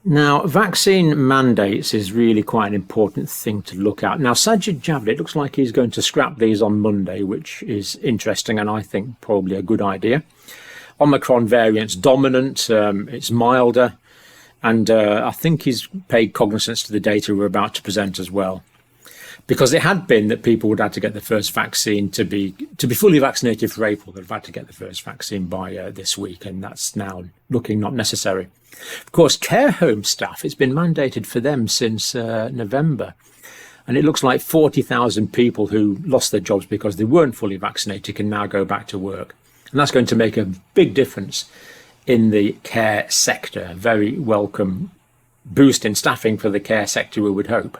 Now, vaccine mandates is really quite an important thing to look at. Now, Sajid Javid, it looks like he's going to scrap these on Monday, which is interesting and I think probably a good idea. Omicron variant's dominant, it's milder, and I think he's paid cognizance to the data we're about to present as well. Because it had been that people would have to get the first vaccine to be fully vaccinated for April. They'd have had to get the first vaccine by this week, and that's now looking not necessary. Of course, care home staff, it's been mandated for them since November. And it looks like 40,000 people who lost their jobs because they weren't fully vaccinated can now go back to work. And that's going to make a big difference in the care sector. A very welcome boost in staffing for the care sector, we would hope.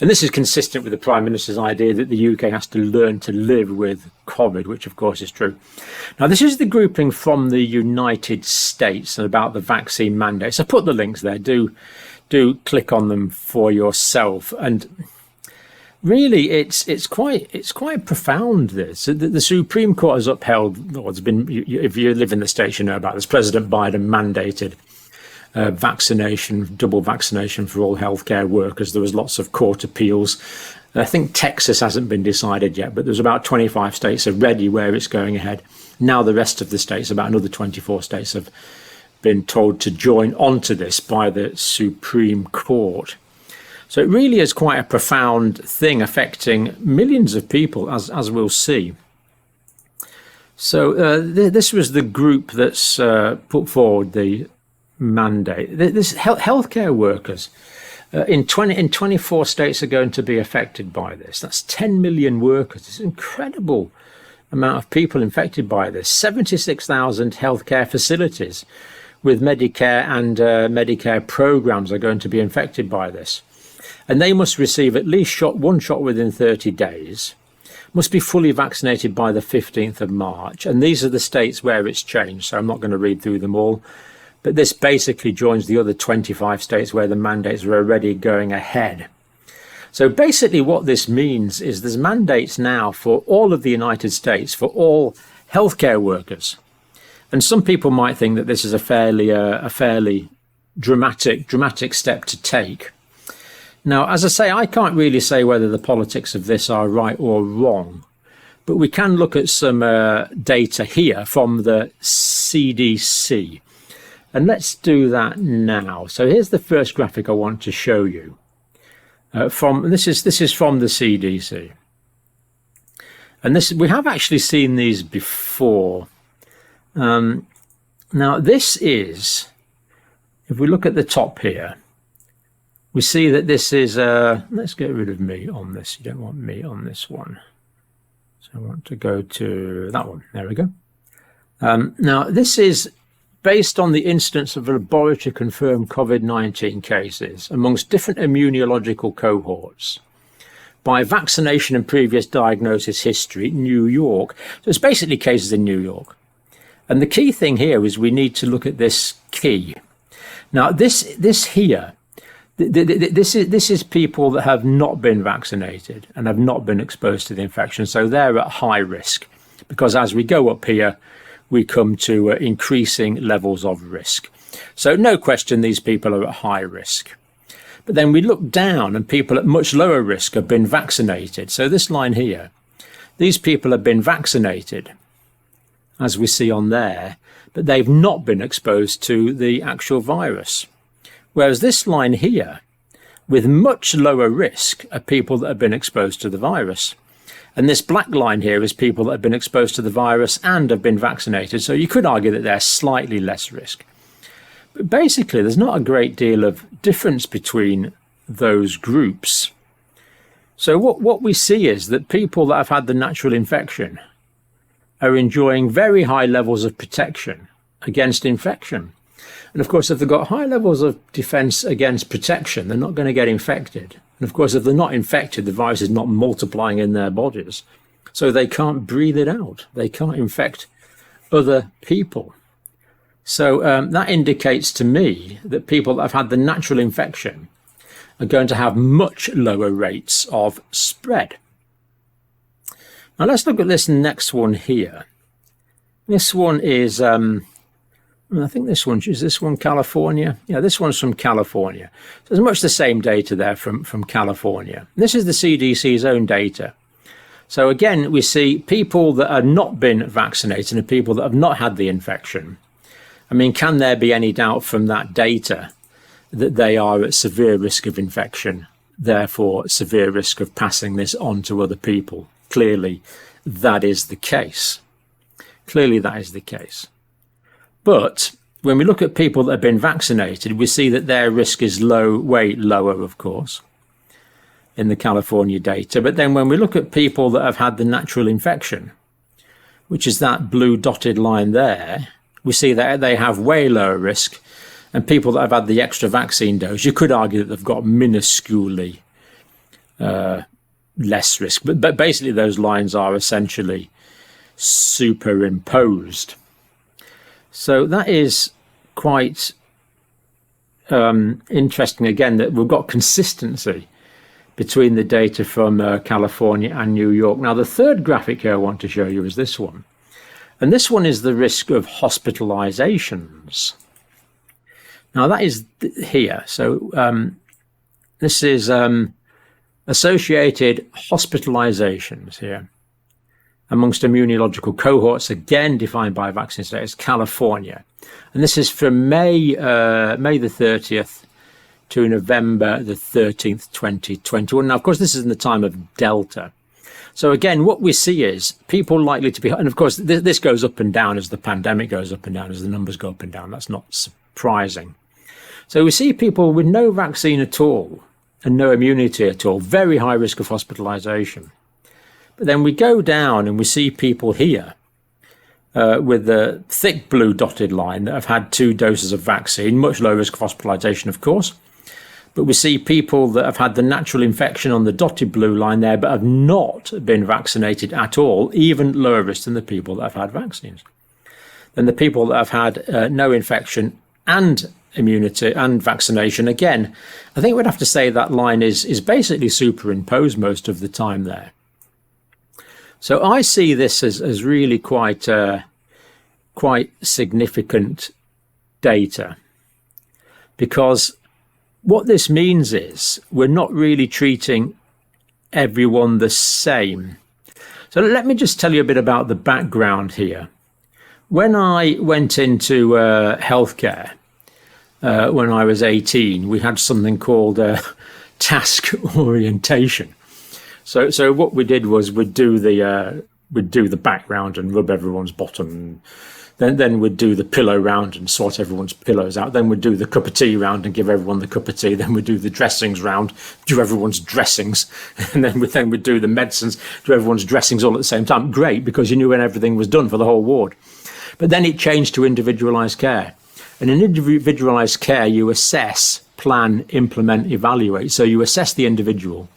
And this is consistent with the Prime Minister's idea that the UK has to learn to live with COVID, which of course is true. Now, this is the grouping from the United States and about the vaccine mandates. I put the links there. Do click on them for yourself. And really, it's quite profound. This the Supreme Court has upheld. Or it's been, if you live in the States, you know about this. President Biden mandated vaccination, double vaccination for all healthcare workers. There was lots of court appeals. I think Texas hasn't been decided yet, but there's about 25 states already where it's going ahead. Now the rest of the states, about another 24 states, have been told to join onto this by the Supreme Court. So it really is quite a profound thing affecting millions of people, as we'll see. So this was the group that's put forward the mandate. This healthcare workers in 24 states are going to be affected by this. That's 10 million workers. It's an incredible amount of people infected by this. 76,000 healthcare facilities with Medicare and Medicare programs are going to be infected by this. And they must receive at least one shot within 30 days, must be fully vaccinated by the 15th of March. And these are the states where it's changed, so I'm not going to read through them all. But this basically joins the other 25 states where the mandates are already going ahead. So basically what this means is there's mandates now for all of the United States, for all healthcare workers. And some people might think that this is a fairly dramatic step to take. Now, as I say, I can't really say whether the politics of this are right or wrong, but we can look at some data here from the CDC. And let's do that now. So here's the first graphic I want to show you. This is from the CDC. And we have actually seen these before. Now this is, if we look at the top here, we see that this is, let's get rid of me on this. You don't want me on this one. So I want to go to that one. There we go. Now this is based on the instance of laboratory-confirmed COVID-19 cases amongst different immunological cohorts by vaccination and previous diagnosis history, New York. So it's basically cases in New York. And the key thing here is we need to look at this key. Now, this here, this is people that have not been vaccinated and have not been exposed to the infection. So they're at high risk because as we go up here, we come to increasing levels of risk. So no question, these people are at high risk. But then we look down and people at much lower risk have been vaccinated. So this line here, these people have been vaccinated, as we see on there, but they've not been exposed to the actual virus. Whereas this line here, with much lower risk, are people that have been exposed to the virus. And this black line here is people that have been exposed to the virus and have been vaccinated. So you could argue that they're slightly less risk. But basically, there's not a great deal of difference between those groups. So what we see is that people that have had the natural infection are enjoying very high levels of protection against infection. And of course, if they've got high levels of defense against protection, they're not going to get infected. And of course, if they're not infected, the virus is not multiplying in their bodies. So they can't breathe it out. They can't infect other people. So that indicates to me that people that have had the natural infection are going to have much lower rates of spread. Now let's look at this next one here. This one is I think this one, is this one California? Yeah, this one's from California. So there's much the same data there from California. This is the CDC's own data. So again, we see people that have not been vaccinated and people that have not had the infection. I mean, can there be any doubt from that data that they are at severe risk of infection, therefore severe risk of passing this on to other people? Clearly, that is the case. Clearly, that is the case. But when we look at people that have been vaccinated, we see that their risk is low, way lower, of course, in the California data. But then when we look at people that have had the natural infection, which is that blue dotted line there, we see that they have way lower risk. And people that have had the extra vaccine dose, you could argue that they've got minusculely less risk. But basically, those lines are essentially superimposed. So that is quite interesting, again, that we've got consistency between the data from California and New York. Now, the third graphic here I want to show you is this one. And this one is the risk of hospitalizations. Now, that is here. So this is associated hospitalizations here amongst immunological cohorts, again defined by vaccine status, California. And this is from May the 30th to November the 13th, 2021. Now, of course, this is in the time of Delta. So again, what we see is people likely to be, and of course, this goes up and down as the pandemic goes up and down, as the numbers go up and down. That's not surprising. So we see people with no vaccine at all and no immunity at all, very high risk of hospitalization. But then we go down and we see people here with the thick blue dotted line that have had 2 doses of vaccine, much lower risk of hospitalization, of course. But we see people that have had the natural infection on the dotted blue line there, but have not been vaccinated at all, even lower risk than the people that have had vaccines. Then the people that have had no infection and immunity and vaccination, again, I think we'd have to say that line is basically superimposed most of the time there. So I see this as really quite significant data, because what this means is we're not really treating everyone the same. So let me just tell you a bit about the background here. When I went into healthcare when I was 18, we had something called task orientation. So what we did was we'd do the background and rub everyone's bottom. Then we'd do the pillow round and sort everyone's pillows out. Then we'd do the cup of tea round and give everyone the cup of tea. Then we'd do the dressings round, do everyone's dressings. And then we'd do the medicines, do everyone's dressings all at the same time. Great, because you knew when everything was done for the whole ward. But then it changed to individualised care. And in individualised care, you assess, plan, implement, evaluate. So you assess the individual.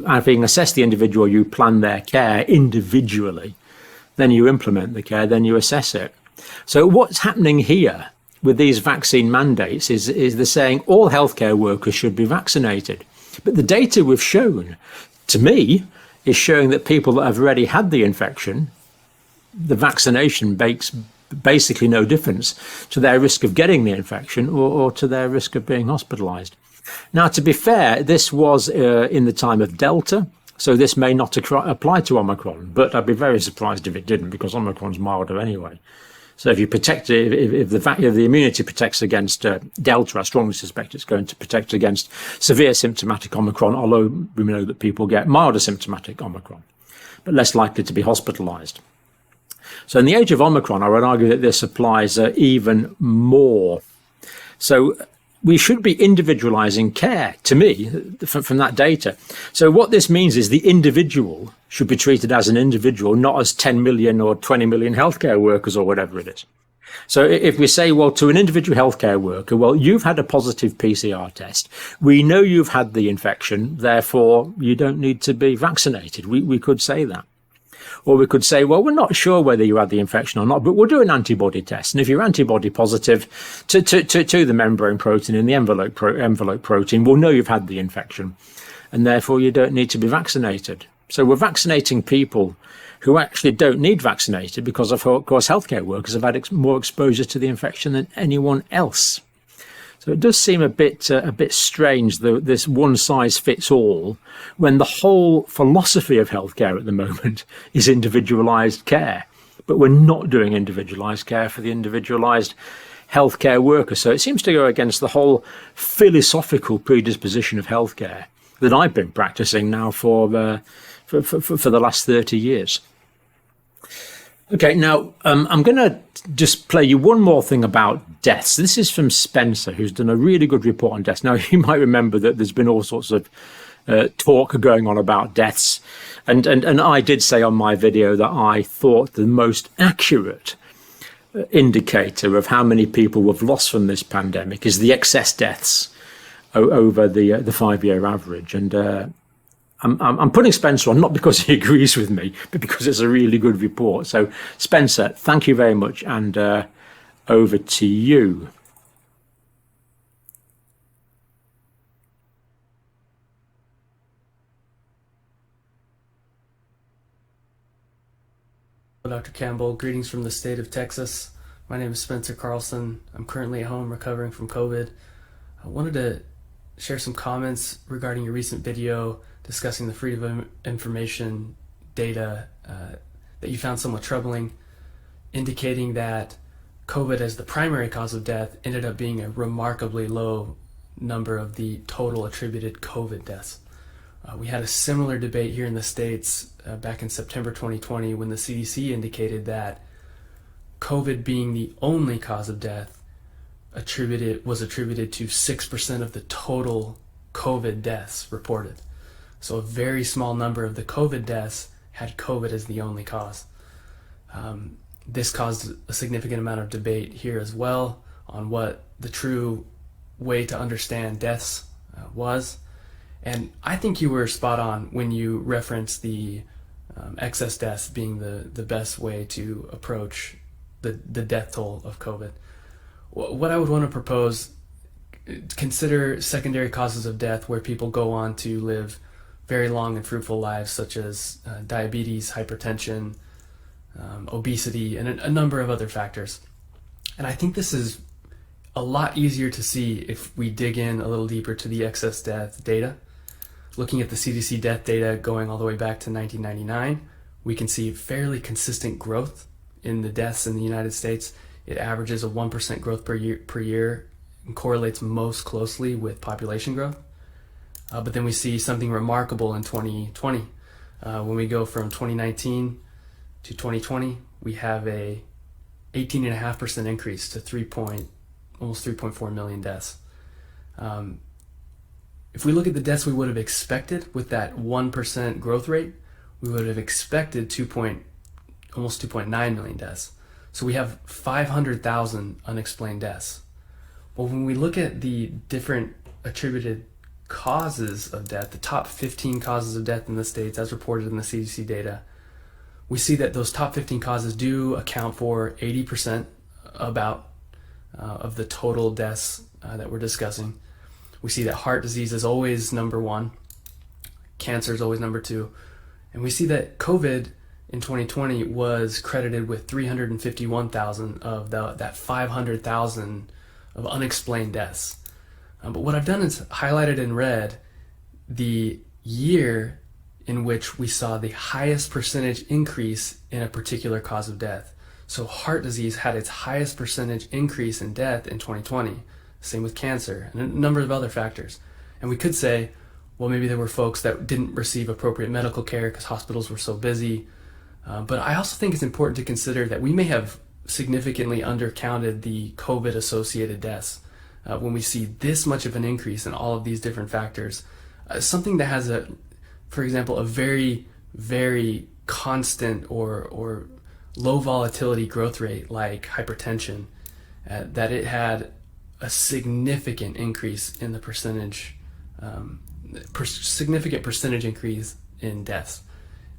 Having assessed the individual, you plan their care individually. Then you implement the care, then you assess it. So what's happening here with these vaccine mandates is they're saying all healthcare workers should be vaccinated. But the data we've shown, to me, is showing that people that have already had the infection, the vaccination makes basically no difference to their risk of getting the infection or to their risk of being hospitalized. Now, to be fair, this was in the time of Delta, so this may not apply to Omicron, but I'd be very surprised if it didn't, because Omicron's milder anyway. So if you protect it, if the immunity protects against Delta, I strongly suspect it's going to protect against severe symptomatic Omicron, although we know that people get milder symptomatic Omicron, but less likely to be hospitalized. So in the age of Omicron, I would argue that this applies even more. So we should be individualizing care, to me, from that data. So what this means is the individual should be treated as an individual, not as 10 million or 20 million healthcare workers or whatever it is. So if we say, well, to an individual healthcare worker, well, you've had a positive PCR test. We know you've had the infection, therefore you don't need to be vaccinated. We could say that. Or we could say, well, we're not sure whether you had the infection or not, but we'll do an antibody test. And if you're antibody positive to the membrane protein in the envelope protein, we'll know you've had the infection. And therefore, you don't need to be vaccinated. So we're vaccinating people who actually don't need vaccinated because, of course, healthcare workers have had more exposure to the infection than anyone else. So it does seem a bit strange, this one size fits all, when the whole philosophy of healthcare at the moment is individualized care. But we're not doing individualized care for the individualized healthcare worker. So it seems to go against the whole philosophical predisposition of healthcare that I've been practicing now for the last 30 years. Okay, now I'm going to just play you one more thing about deaths. This is from Spencer, who's done a really good report on deaths. Now, you might remember that there's been all sorts of talk going on about deaths. And I did say on my video that I thought the most accurate indicator of how many people we've lost from this pandemic is the excess deaths over the 5-year average. And I'm putting Spencer on not because he agrees with me, but because it's a really good report. So, Spencer, thank you very much, and over to you. Dr. Campbell, greetings from the state of Texas. My name is Spencer Carlson. I'm currently at home recovering from COVID. I wanted to share some comments regarding your recent video discussing the Freedom of Information data that you found somewhat troubling, indicating that COVID as the primary cause of death ended up being a remarkably low number of the total attributed COVID deaths. We had a similar debate here in the States back in September 2020 when the CDC indicated that COVID being the only cause of death was attributed to 6% of the total COVID deaths reported. So a very small number of the COVID deaths had COVID as the only cause. This caused a significant amount of debate here as well on what the true way to understand deaths was. And I think you were spot on when you referenced the excess deaths being the best way to approach the death toll of COVID. What I would want to propose, consider secondary causes of death where people go on to live very long and fruitful lives, such as diabetes, hypertension, obesity, and a number of other factors. And I think this is a lot easier to see if we dig in a little deeper to the excess death data. Looking at the CDC death data going all the way back to 1999, we can see fairly consistent growth in the deaths in the United States. It averages a 1% growth per year and correlates most closely with population growth. But then we see something remarkable in 2020. When we go from 2019 to 2020, we have a 18.5% increase to almost 3.4 million deaths. If we look at the deaths we would have expected with that 1% growth rate, we would have expected almost 2.9 million deaths. So we have 500,000 unexplained deaths. Well, when we look at the different attributed causes of death, the top 15 causes of death in the States as reported in the CDC data, we see that those top 15 causes do account for 80% of the total deaths that we're discussing. We see that heart disease is always number one, cancer is always number two, and we see that COVID in 2020 was credited with 351,000 of that 500,000 of unexplained deaths. But what I've done is highlighted in red the year in which we saw the highest percentage increase in a particular cause of death. So heart disease had its highest percentage increase in death in 2020. Same with cancer and a number of other factors. And we could say, well, maybe there were folks that didn't receive appropriate medical care because hospitals were so busy. But I also think it's important to consider that we may have significantly undercounted the COVID-associated deaths. When we see this much of an increase in all of these different factors, something that has for example, a very, very constant or low volatility growth rate like hypertension, that it had a significant increase in the significant percentage increase in deaths.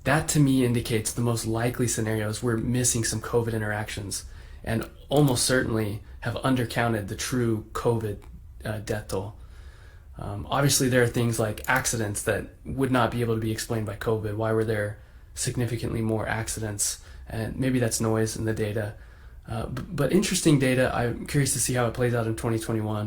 That to me indicates the most likely scenarios we're missing some COVID interactions and almost certainly have undercounted the true COVID death toll. Obviously, there are things like accidents that would not be able to be explained by COVID. Why were there significantly more accidents? And maybe that's noise in the data. But interesting data. I'm curious to see how it plays out in 2021.